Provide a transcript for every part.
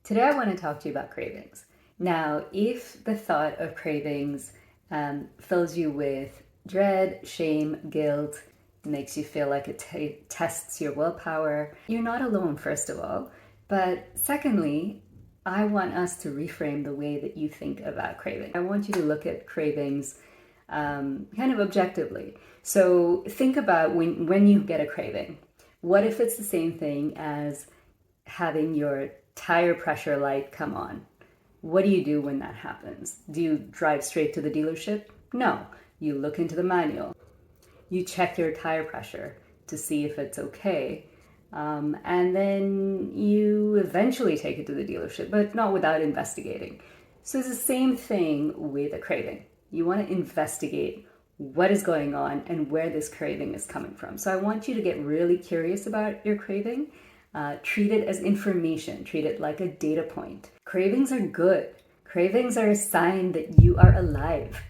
Today I want to talk to you about cravings. Now, if the thought of cravings fills you with dread, shame, guilt, makes you feel like it tests your willpower, you're not alone, first of all. But secondly, I want us to reframe the way that you think about craving. I want you to look at cravings kind of objectively. So think about when you get a craving. What if it's the same thing as having your tire pressure light come on? What do you do when that happens? Do you drive straight to the dealership? No. You look into the manual. You check your tire pressure to see if it's okay. And then you eventually take it to the dealership, but not without investigating. So it's the same thing with a craving. You want to investigate what is going on and where this craving is coming from. So I want you to get really curious about your craving. Treat it as information. Treat it like a data point. Cravings are good. Cravings are a sign that you are alive.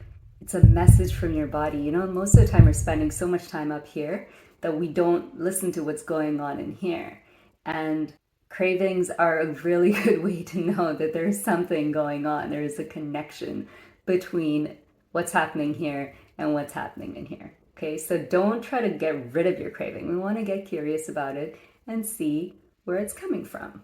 It's a message from your body. You know, most of the time we're spending so much time up here that we don't listen to what's going on in here. And cravings are a really good way to know that there's something going on. There is a connection between what's happening here and what's happening in here. Okay, so don't try to get rid of your craving. We want to get curious about it and see where it's coming from.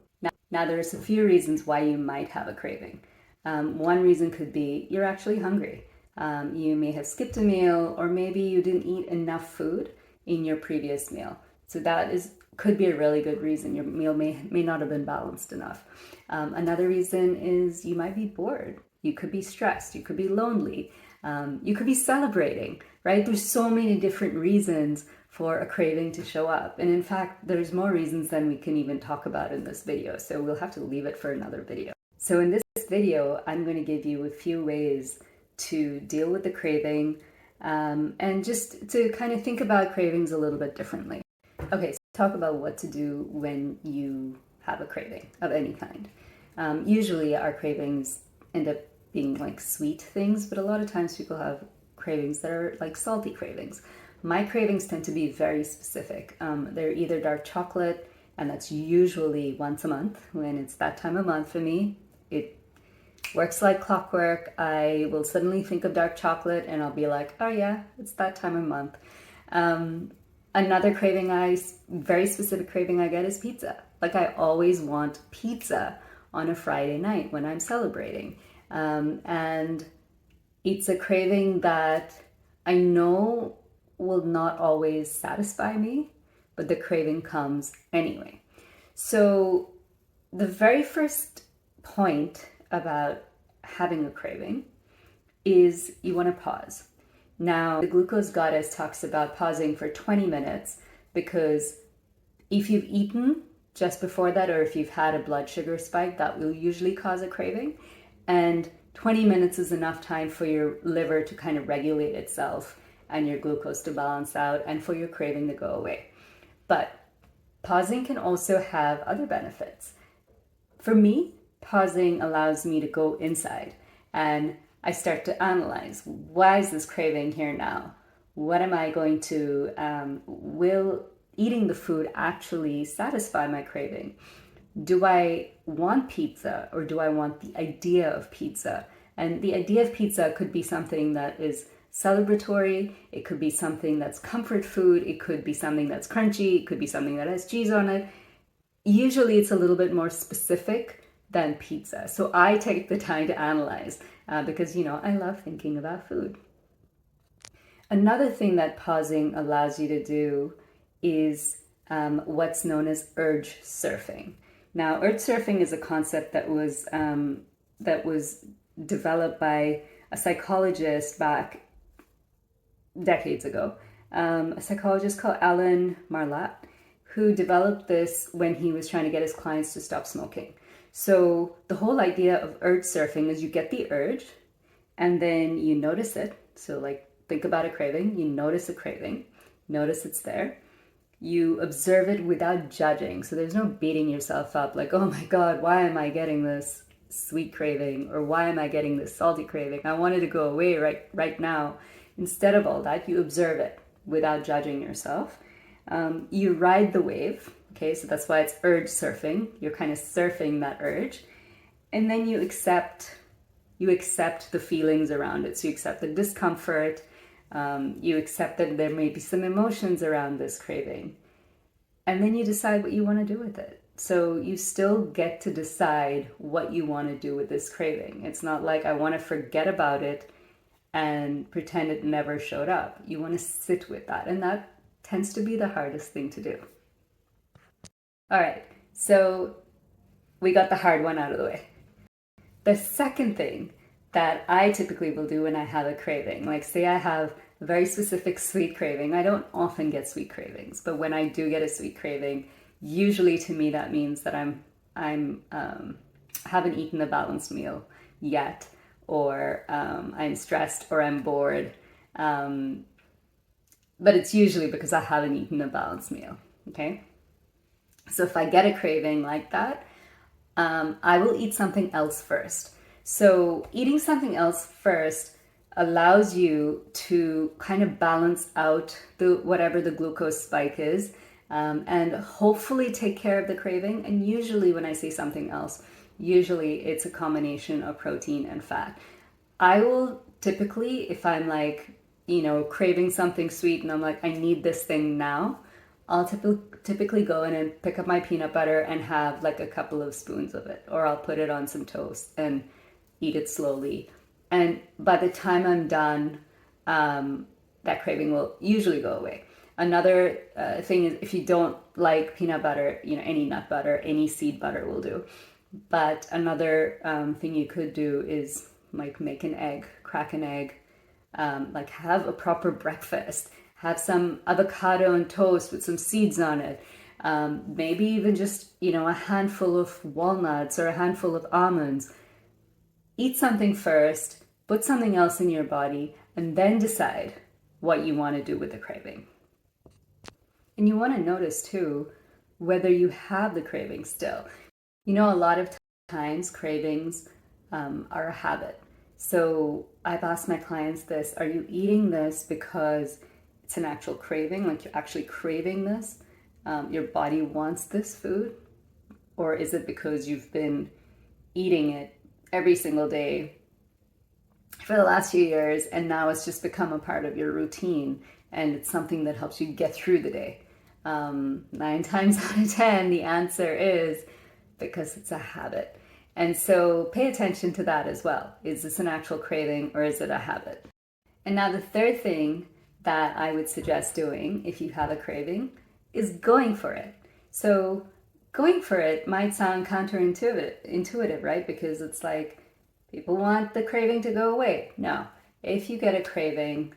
Now there's a few reasons why you might have a craving. One reason could be you're actually hungry. You may have skipped a meal, or maybe you didn't eat enough food in your previous meal. So that could be a really good reason. Your meal may not have been balanced enough. Another reason is you might be bored. You could be stressed. You could be lonely. You could be celebrating, right? There's so many different reasons for a craving to show up. And in fact, there's more reasons than we can even talk about in this video. So we'll have to leave it for another video. So in this video, I'm going to give you a few ways to deal with the craving and just to kind of think about cravings a little bit differently. Okay, so talk about what to do when you have a craving of any kind. Usually our cravings end up being like sweet things, but a lot of times people have cravings that are like salty cravings. My cravings tend to be very specific. They're either dark chocolate, and that's usually once a month. When it's that time of month for me, it works like clockwork. I will suddenly think of dark chocolate and I'll be like, oh yeah, it's that time of month. Another very specific craving I get is pizza. Like I always want pizza on a Friday night when I'm celebrating. And it's a craving that I know will not always satisfy me, but the craving comes anyway. So the very first point about having a craving is you want to pause. Now, the glucose goddess talks about pausing for 20 minutes because if you've eaten just before that, or if you've had a blood sugar spike, that will usually cause a craving. And 20 minutes is enough time for your liver to kind of regulate itself and your glucose to balance out and for your craving to go away. But pausing can also have other benefits. For me, pausing allows me to go inside and I start to analyze, why is this craving here now? What am I going to, will eating the food actually satisfy my craving? Do I want pizza or do I want the idea of pizza? And the idea of pizza could be something that is celebratory, it could be something that's comfort food, it could be something that's crunchy, it could be something that has cheese on it. Usually it's a little bit more specific than pizza. So I take the time to analyze because, you know, I love thinking about food. Another thing that pausing allows you to do is what's known as urge surfing. Now, urge surfing is a concept that was developed by a psychologist back decades ago, a psychologist called Alan Marlatt, who developed this when he was trying to get his clients to stop smoking. So the whole idea of urge surfing is you get the urge and then you notice it. So like think about a craving, you notice a craving, notice it's there. You observe it without judging. So there's no beating yourself up like, oh my God, why am I getting this sweet craving? Or why am I getting this salty craving? I wanted to go away right now. Instead of all that, you observe it without judging yourself. You ride the wave. Okay, so that's why it's urge surfing. You're kind of surfing that urge. And then you accept the feelings around it. So you accept the discomfort, you accept that there may be some emotions around this craving, and then you decide what you want to do with it. So you still get to decide what you want to do with this craving. It's not like I want to forget about it and pretend it never showed up. You want to sit with that, and that tends to be the hardest thing to do. All right, so we got the hard one out of the way. The second thing that I typically will do when I have a craving, like say I have a very specific sweet craving. I don't often get sweet cravings, but when I do get a sweet craving, usually to me that means that I'm haven't eaten a balanced meal yet, or I'm stressed or I'm bored. But it's usually because I haven't eaten a balanced meal. Okay, so if I get a craving like that, I will eat something else first. So eating something else first allows you to kind of balance out whatever the glucose spike is, and hopefully take care of the craving. And usually when I say something else, usually it's a combination of protein and fat. I will typically, if I'm like, craving something sweet and I'm like, I need this thing now, I'll typically go in and pick up my peanut butter and have like a couple of spoons of it, or I'll put it on some toast and eat it slowly. And by the time I'm done, that craving will usually go away. Another thing is, if you don't like peanut butter, any nut butter, any seed butter will do. But another thing you could do is like make an egg, crack an egg, like have a proper breakfast. Have some avocado and toast with some seeds on it. Maybe even just, a handful of walnuts or a handful of almonds. Eat something first, put something else in your body, and then decide what you want to do with the craving. And you want to notice too whether you have the craving still. A lot of times cravings are a habit. So I've asked my clients this: are you eating this because it's an actual craving, like you're actually craving this, your body wants this food? Or is it because you've been eating it every single day for the last few years, and now it's just become a part of your routine, and it's something that helps you get through the day? 9 times out of 10, the answer is because it's a habit. And so pay attention to that as well. Is this an actual craving, or is it a habit? And now the third thing that I would suggest doing if you have a craving is going for it. So going for it might sound counterintuitive, right? Because it's like people want the craving to go away. No, if you get a craving,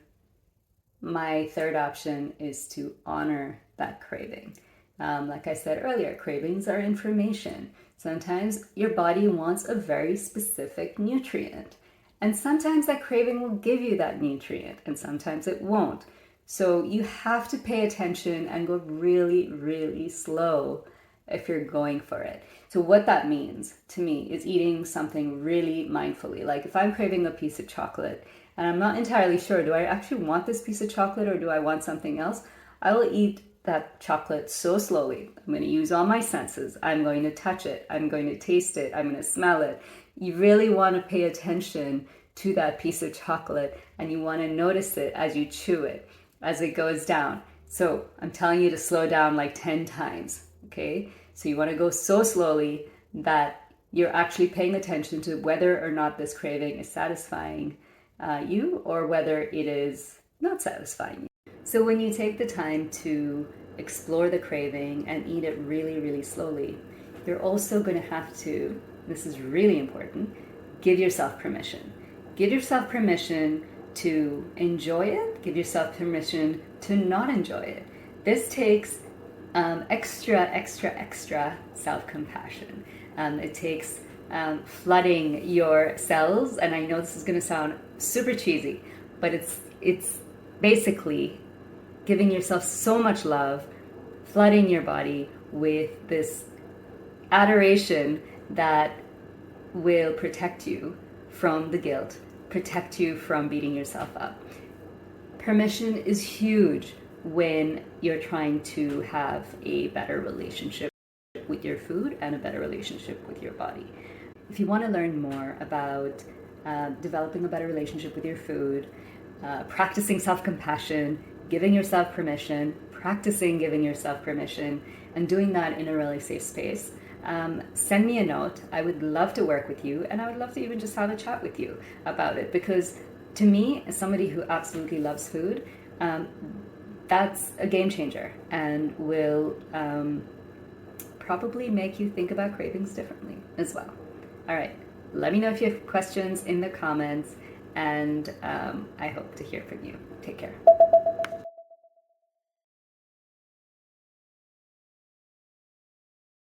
my third option is to honor that craving. Like I said earlier, cravings are information. Sometimes your body wants a very specific nutrient. And sometimes that craving will give you that nutrient, and sometimes it won't. So you have to pay attention and go really, really slow if you're going for it. So what that means to me is eating something really mindfully. Like if I'm craving a piece of chocolate and I'm not entirely sure, do I actually want this piece of chocolate or do I want something else? I will eat that chocolate so slowly. I'm going to use all my senses. I'm going to touch it. I'm going to taste it. I'm going to smell it. You really want to pay attention to that piece of chocolate, and you want to notice it as you chew it, as it goes down. So I'm telling you to slow down like 10 times, okay? So you want to go so slowly that you're actually paying attention to whether or not this craving is satisfying you, or whether it is not satisfying you. So when you take the time to explore the craving and eat it really, really slowly, you're also going to have to, this is really important, give yourself permission. Give yourself permission to enjoy it. Give yourself permission to not enjoy it. This takes extra self-compassion. It takes flooding your cells, and I know this is going to sound super cheesy, but it's basically giving yourself so much love, flooding your body with this adoration that will protect you from the guilt, protect you from beating yourself up. Permission is huge when you're trying to have a better relationship with your food and a better relationship with your body. if you want to learn more about developing a better relationship with your food, practicing self-compassion, giving yourself permission, practicing giving yourself permission, and doing that in a really safe space, send me a note. I would love to work with you, and I would love to even just have a chat with you about it, because to me, as somebody who absolutely loves food, that's a game changer and will probably make you think about cravings differently as well. All right, let me know if you have questions in the comments, and I hope to hear from you. Take care.